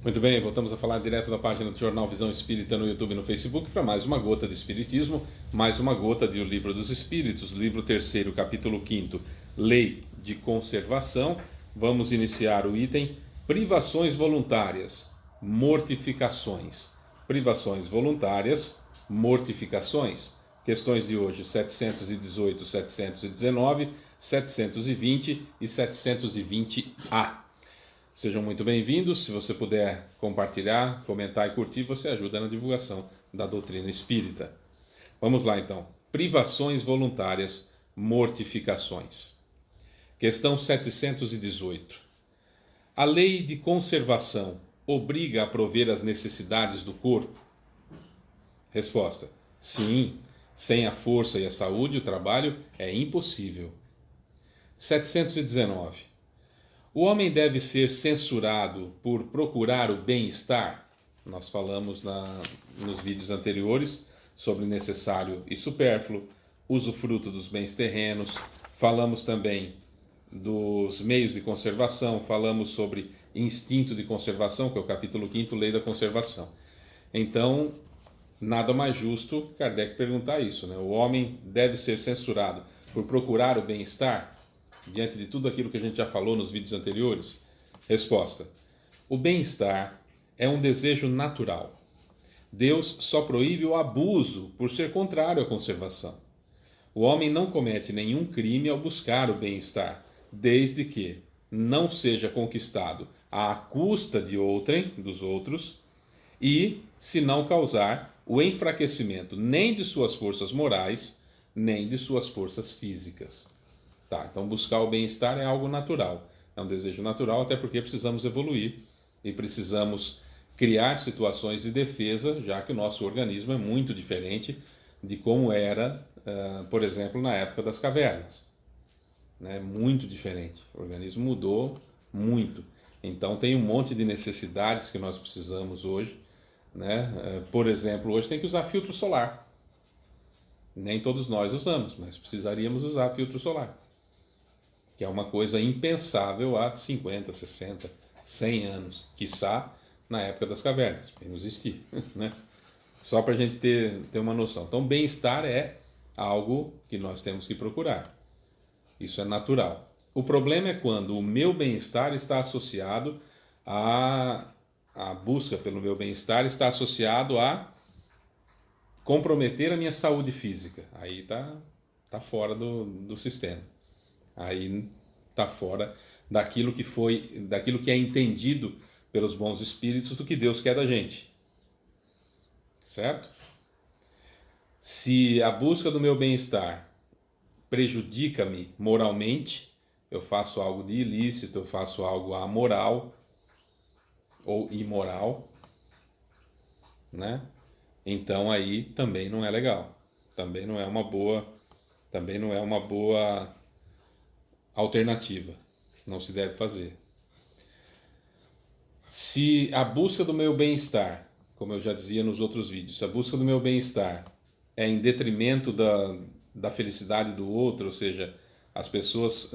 Muito bem, voltamos a falar direto da página do Jornal Visão Espírita no YouTube e no Facebook para mais uma gota de Espiritismo, mais uma gota de O Livro dos Espíritos, livro 3º, capítulo 5º, Lei de Conservação. Vamos iniciar o item Privações Voluntárias, Mortificações. Privações voluntárias, mortificações. Questões de hoje 718, 719, 720 e 720A. Sejam muito bem-vindos. Se você puder compartilhar, comentar e curtir, você ajuda na divulgação da doutrina espírita. Vamos lá então. Privações voluntárias, mortificações. Questão 718. A lei de conservação obriga a prover as necessidades do corpo? Resposta: sim. Sem a força e a saúde, o trabalho é impossível. 719. O homem deve ser censurado por procurar o bem-estar? Nós falamos nos vídeos anteriores sobre necessário e supérfluo, usufruto dos bens terrenos, falamos também dos meios de conservação, falamos sobre instinto de conservação, que é o capítulo 5º, Lei da Conservação. Então, nada mais justo Kardec perguntar isso, né? O homem deve ser censurado por procurar o bem-estar? Diante de tudo aquilo que a gente já falou nos vídeos anteriores? Resposta: o bem-estar é um desejo natural. Deus só proíbe o abuso por ser contrário à conservação. O homem não comete nenhum crime ao buscar o bem-estar, desde que não seja conquistado à custa de outrem, dos outros, e se não causar o enfraquecimento nem de suas forças morais, nem de suas forças físicas. Tá, então buscar o bem-estar é algo natural, é um desejo natural, até porque precisamos evoluir e precisamos criar situações de defesa, já que o nosso organismo é muito diferente de como era, por exemplo, na época das cavernas. Né? Muito diferente, o organismo mudou muito. Então tem um monte de necessidades que nós precisamos hoje. Né? Por exemplo, hoje tem que usar filtro solar. Nem todos nós usamos, mas precisaríamos usar filtro solar, que é uma coisa impensável há 50, 60, 100 anos, quiçá na época das cavernas, para não existir, né? Só para a gente ter uma noção. Então, bem-estar é algo que nós temos que procurar. Isso é natural. O problema é quando o meu bem-estar está associado a busca pelo meu bem-estar está associado a comprometer a minha saúde física. Aí tá fora do sistema. Aí está fora daquilo que é entendido pelos bons espíritos do que Deus quer da gente. Certo? Se a busca do meu bem-estar prejudica-me moralmente, eu faço algo de ilícito, eu faço algo amoral ou imoral, né? Então aí também não é legal. Também não é uma boa alternativa. Não se deve fazer. Se a busca do meu bem-estar, como eu já dizia nos outros vídeos, se a busca do meu bem-estar é em detrimento da felicidade do outro, ou seja, as pessoas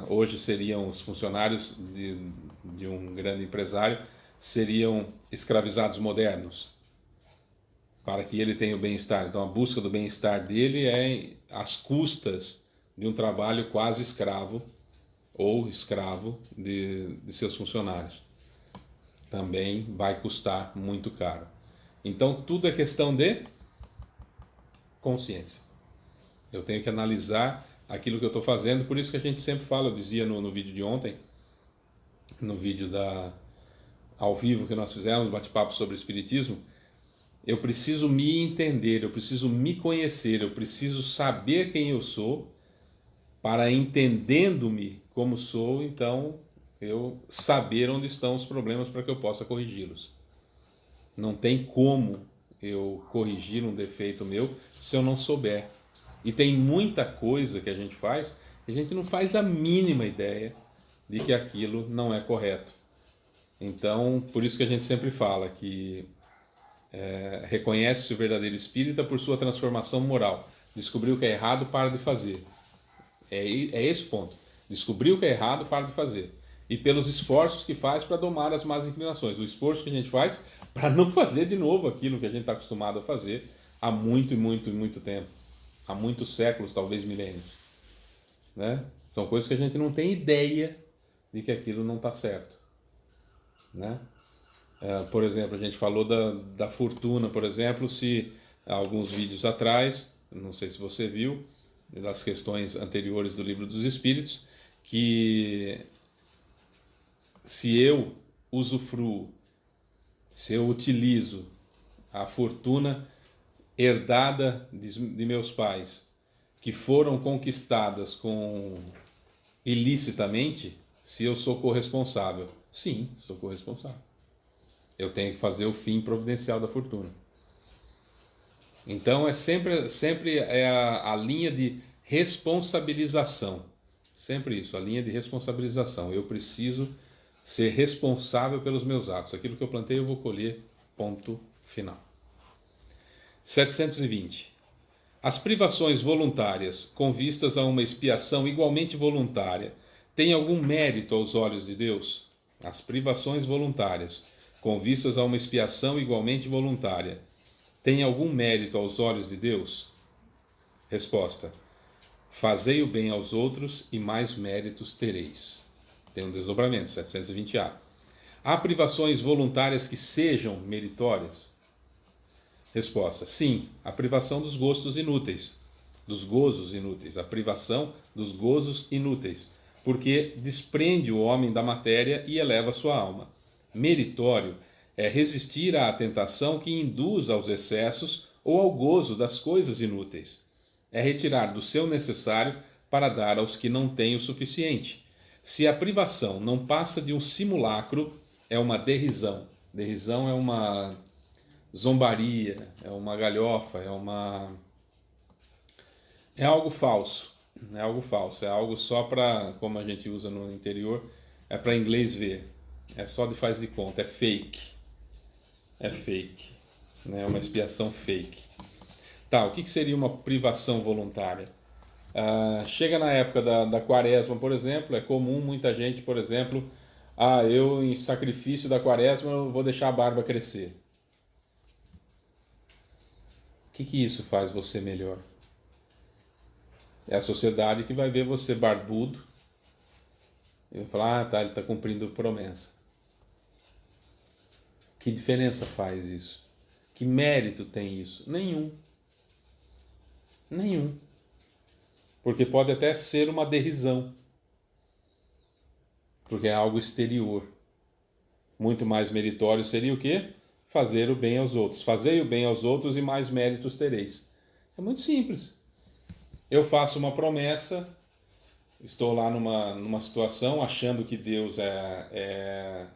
hoje seriam os funcionários de um grande empresário, seriam escravizados modernos, para que ele tenha o bem-estar. Então a busca do bem-estar dele é às custas de um trabalho quase escravo ou escravo de seus funcionários. Também vai custar muito caro. Então tudo é questão de consciência. Eu tenho que analisar aquilo que eu estou fazendo, por isso que a gente sempre fala, eu dizia no vídeo de ontem, no vídeo ao vivo que nós fizemos, bate-papo sobre espiritismo, eu preciso me entender, eu preciso me conhecer, eu preciso saber quem eu sou, para, entendendo-me como sou, então eu saber onde estão os problemas para que eu possa corrigi-los. Não tem como eu corrigir um defeito meu se eu não souber. E tem muita coisa que a gente faz, que a gente não faz a mínima ideia de que aquilo não é correto. Então, por isso que a gente sempre fala que reconhece-se o verdadeiro espírita por sua transformação moral. Descobriu o que é errado, para de fazer. É esse o ponto. Descobriu o que é errado, para de fazer. e pelos esforços que faz para domar as más inclinações. O esforço que a gente faz para não fazer de novo aquilo que a gente está acostumado a fazer há muito e muito e muito tempo. Há muitos séculos, talvez milênios. Né? São coisas que a gente não tem ideia de que aquilo não está certo. Né? Por exemplo, a gente falou da fortuna, por exemplo, se alguns vídeos atrás, não sei se você viu, das questões anteriores do Livro dos Espíritos, que se eu usufruo, se eu utilizo a fortuna herdada de meus pais, que foram conquistadas ilicitamente, se eu sou corresponsável. Sim, sou corresponsável. Eu tenho que fazer o fim providencial da fortuna. Então é sempre a linha de responsabilização. Sempre isso, a linha de responsabilização. Eu preciso ser responsável pelos meus atos. Aquilo que eu plantei eu vou colher, ponto final. 720. As privações voluntárias, com vistas a uma expiação igualmente voluntária, têm algum mérito aos olhos de Deus? As privações voluntárias, com vistas a uma expiação igualmente voluntária, têm algum mérito aos olhos de Deus? Resposta: fazei o bem aos outros e mais méritos tereis. Tem um desdobramento, 720A. Há privações voluntárias que sejam meritórias? Resposta: sim, a privação dos gostos inúteis, dos gozos inúteis, a privação dos gozos inúteis, porque desprende o homem da matéria e eleva sua alma. Meritório é resistir à tentação que induz aos excessos ou ao gozo das coisas inúteis. É retirar do seu necessário para dar aos que não têm o suficiente. Se a privação não passa de um simulacro, é uma derrisão. Derrisão é uma zombaria, é uma galhofa, é algo falso. É algo falso, é algo só para, como a gente usa no interior, é para inglês ver. É só de faz de conta, é fake. É fake. Né? É uma expiação fake. Tá, o que seria uma privação voluntária? Chega na época da quaresma, por exemplo, é comum muita gente, por exemplo, eu em sacrifício da quaresma eu vou deixar a barba crescer. O que isso faz você melhor? É a sociedade que vai ver você barbudo e vai falar, ele está cumprindo promessa. Que diferença faz isso? Que mérito tem isso? Nenhum. Nenhum. Porque pode até ser uma derrisão. Porque é algo exterior. Muito mais meritório seria o quê? Fazer o bem aos outros. Fazei o bem aos outros e mais méritos tereis. É muito simples. Eu faço uma promessa, estou lá numa situação achando que Deus é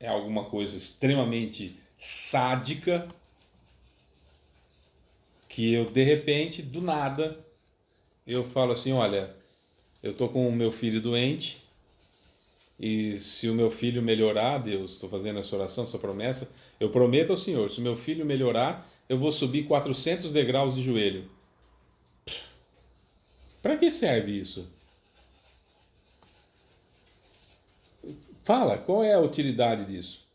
alguma coisa extremamente sádica, que eu, de repente, do nada, eu falo assim, olha, eu estou com o meu filho doente, e se o meu filho melhorar, Deus, estou fazendo essa oração, essa promessa, eu prometo ao Senhor, se o meu filho melhorar, eu vou subir 400 degraus de joelho. Para que serve isso? Fala, qual é a utilidade disso?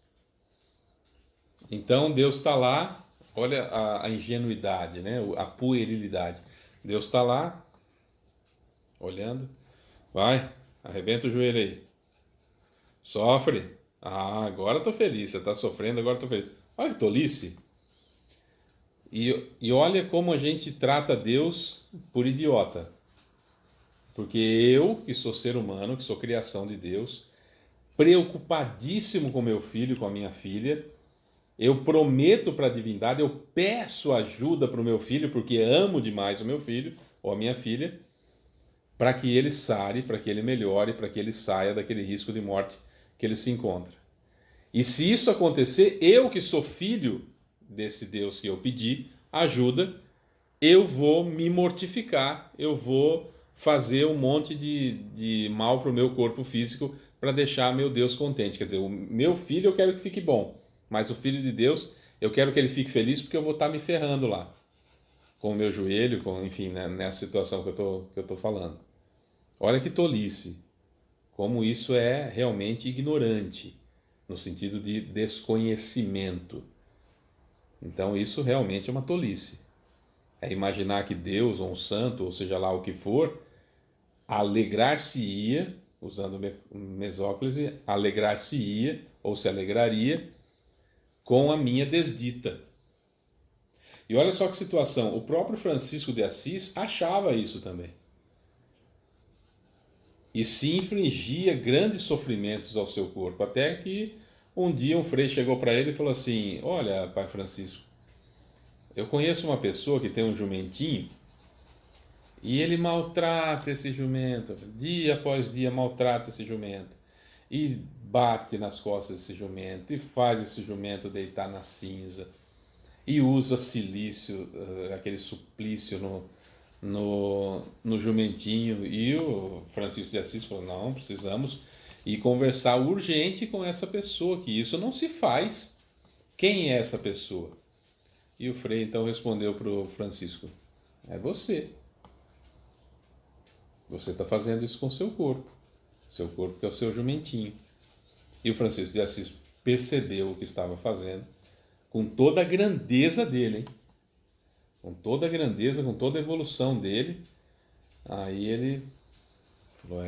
Então Deus está lá, olha a ingenuidade, né? A puerilidade. Deus está lá, olhando, vai, arrebenta o joelho aí. Sofre. Agora estou feliz, você está sofrendo, agora estou feliz. Olha que tolice. E olha como a gente trata Deus por idiota. Porque eu, que sou ser humano, que sou criação de Deus, preocupadíssimo com meu filho, com a minha filha, eu prometo para a divindade, eu peço ajuda para o meu filho, porque amo demais o meu filho ou a minha filha, para que ele sare, para que ele melhore, para que ele saia daquele risco de morte que ele se encontra. E se isso acontecer, eu que sou filho desse Deus que eu pedi ajuda, eu vou me mortificar, eu vou fazer um monte de mal para o meu corpo físico para deixar meu Deus contente. Quer dizer, o meu filho eu quero que fique bom, mas o filho de Deus eu quero que ele fique feliz porque eu vou estar me ferrando lá com o meu joelho, enfim, né, nessa situação que eu tô falando. Olha que tolice, como isso é realmente ignorante, no sentido de desconhecimento. Então isso realmente é uma tolice. É imaginar que Deus, ou um santo, ou seja lá o que for, alegrar-se-ia, usando mesóclise, alegrar-se-ia, ou se alegraria, com a minha desdita. E olha só que situação, o próprio Francisco de Assis achava isso também. E se infligia grandes sofrimentos ao seu corpo, até que um dia um frei chegou para ele e falou assim: olha, pai Francisco, eu conheço uma pessoa que tem um jumentinho e ele maltrata esse jumento, dia após dia maltrata esse jumento, e bate nas costas desse jumento, e faz esse jumento deitar na cinza, e usa silício, aquele suplício no jumentinho. E o Francisco de Assis falou: não, precisamos ir conversar urgente com essa pessoa, que isso não se faz. Quem é essa pessoa? E o frei então respondeu para o Francisco: é você. Você está fazendo isso com seu corpo que é o seu jumentinho. E o Francisco de Assis percebeu o que estava fazendo, com toda a grandeza dele, hein? Com toda a grandeza, com toda a evolução dele. Aí ele falou,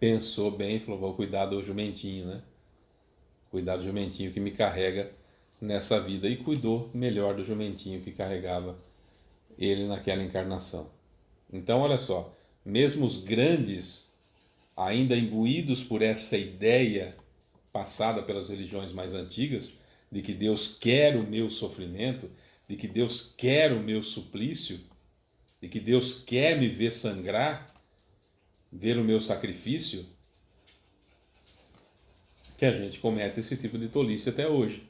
pensou bem e falou: vou cuidar do jumentinho, né? Cuidar do jumentinho que me carrega nessa vida. E cuidou melhor do jumentinho que carregava ele naquela encarnação. Então, olha só, mesmo os grandes, ainda imbuídos por essa ideia passada pelas religiões mais antigas, de que Deus quer o meu sofrimento, de que Deus quer o meu suplício, de que Deus quer me ver sangrar, ver o meu sacrifício, que a gente comete esse tipo de tolice até hoje,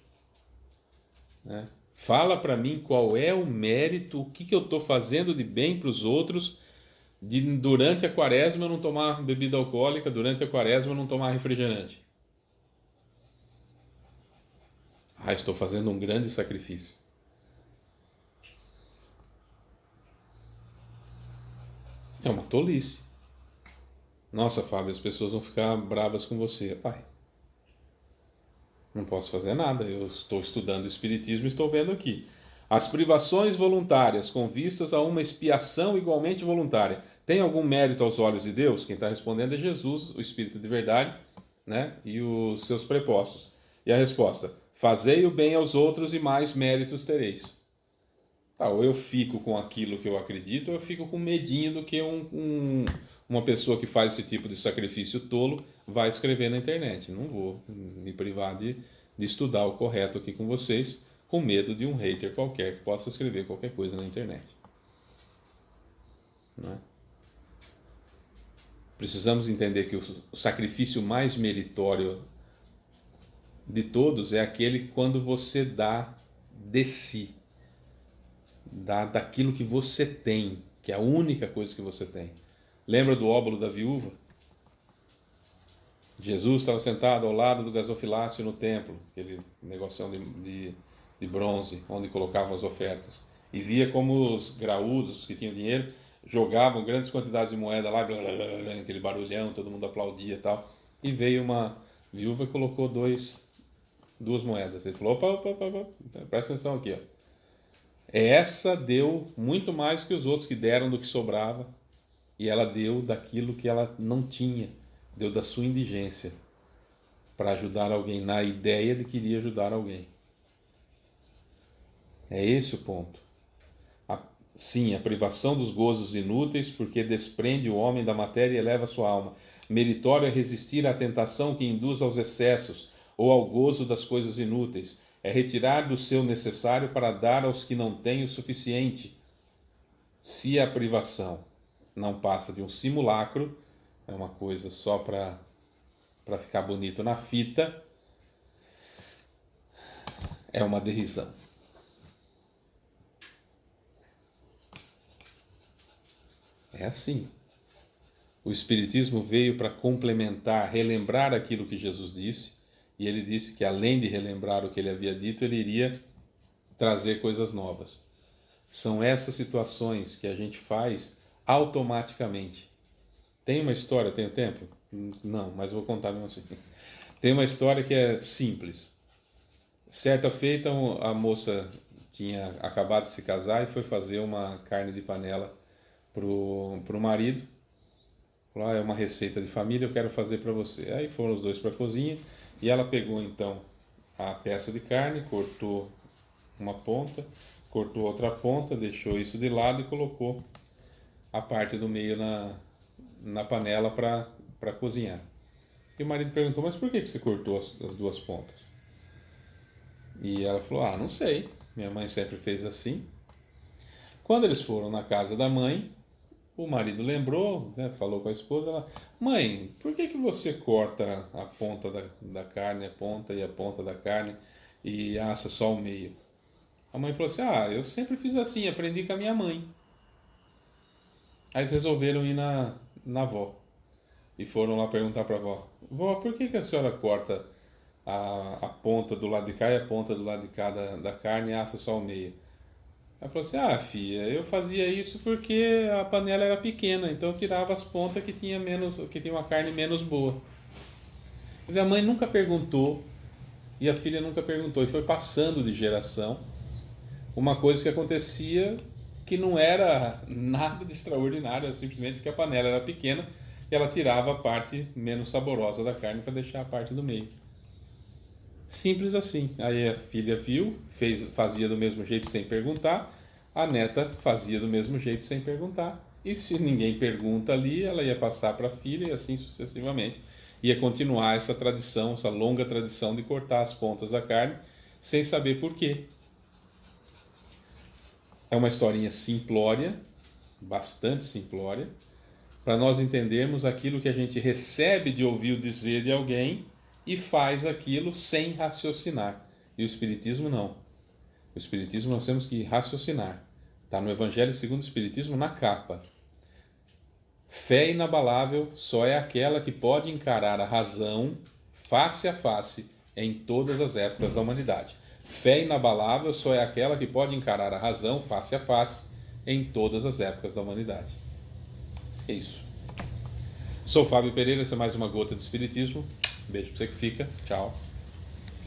né? Fala para mim qual é o mérito, o que eu estou fazendo de bem para os outros, de durante a quaresma eu não tomar bebida alcoólica, durante a quaresma eu não tomar refrigerante. Estou fazendo um grande sacrifício. É uma tolice. Nossa, Fábio, as pessoas vão ficar bravas com você. Pai, não posso fazer nada. Eu estou estudando Espiritismo e estou vendo aqui. As privações voluntárias com vistas a uma expiação igualmente voluntária tem algum mérito aos olhos de Deus? Quem está respondendo é Jesus, o Espírito de verdade, né? E os seus prepostos. E a resposta: fazei o bem aos outros e mais méritos tereis. Ou eu fico com aquilo que eu acredito, ou eu fico com medinho do que uma pessoa que faz esse tipo de sacrifício tolo vai escrever na internet. Não vou me privar de estudar o correto aqui com vocês, com medo de um hater qualquer que possa escrever qualquer coisa na internet. Não é? Precisamos entender que o sacrifício mais meritório de todos é aquele quando você dá de si, dá daquilo que você tem, que é a única coisa que você tem. Lembra do óbolo da viúva? Jesus estava sentado ao lado do gasofilácio no templo, aquele negocinho de bronze, onde colocavam as ofertas. E via como os graúdos, que tinham dinheiro, jogavam grandes quantidades de moeda lá, blá, blá, blá, aquele barulhão, todo mundo aplaudia e tal. E veio uma viúva e colocou duas moedas. Ele falou: opa, presta atenção aqui, ó. Essa deu muito mais que os outros que deram do que sobrava, e ela deu daquilo que ela não tinha, deu da sua indigência, para ajudar alguém, na ideia de que iria ajudar alguém. É esse o ponto. Sim, a privação dos gozos inúteis, porque desprende o homem da matéria e eleva sua alma. Meritório é resistir à tentação que induz aos excessos, ou ao gozo das coisas inúteis. É retirar do seu necessário para dar aos que não têm o suficiente. Se a privação não passa de um simulacro, é uma coisa só para ficar bonito na fita, é uma derrisão. É assim. O Espiritismo veio para complementar, relembrar aquilo que Jesus disse, e ele disse que além de relembrar o que ele havia dito, ele iria trazer coisas novas. São essas situações que a gente faz automaticamente. Tem uma história, tenho tempo? Não, mas vou contar mesmo assim. Tem uma história que é simples. Certa feita, a moça tinha acabado de se casar e foi fazer uma carne de panela pro marido. Falou, é uma receita de família, eu quero fazer para você. Aí foram os dois para a cozinha e ela pegou então a peça de carne, cortou uma ponta, cortou outra ponta, deixou isso de lado e colocou a parte do meio na panela para cozinhar. E o marido perguntou, mas por que você cortou as duas pontas? E ela falou, não sei, minha mãe sempre fez assim. Quando eles foram na casa da mãe, o marido lembrou, né, falou com a esposa, ela, mãe, por que você corta a ponta da carne, a ponta e a ponta da carne e assa só o meio? A mãe falou assim, eu sempre fiz assim, aprendi com a minha mãe. Aí eles resolveram ir na avó e foram lá perguntar para a avó, vó, por que a senhora corta a ponta do lado de cá e a ponta do lado de cá da carne e assa só o meio? Ela falou assim, filha, eu fazia isso porque a panela era pequena, então eu tirava as pontas que tinha uma carne menos boa. Mas a mãe nunca perguntou e a filha nunca perguntou, e foi passando de geração uma coisa que acontecia que não era nada de extraordinário, simplesmente porque a panela era pequena e ela tirava a parte menos saborosa da carne para deixar a parte do meio. Simples assim. Aí a filha viu, fazia do mesmo jeito sem perguntar, a neta fazia do mesmo jeito sem perguntar. E se ninguém pergunta ali, ela ia passar para a filha e assim sucessivamente. Ia continuar essa tradição, essa longa tradição de cortar as pontas da carne sem saber por quê. É uma historinha simplória, bastante simplória, para nós entendermos aquilo que a gente recebe de ouvir o dizer de alguém e faz aquilo sem raciocinar. E o Espiritismo não. O Espiritismo nós temos que raciocinar. Está no Evangelho segundo o Espiritismo na capa. Fé inabalável só é aquela que pode encarar a razão face a face em todas as épocas da humanidade. Fé inabalável só é aquela que pode encarar a razão face a face em todas as épocas da humanidade. É isso. Sou Fábio Pereira, essa é mais uma gota do Espiritismo. Beijo pra você que fica. Tchau.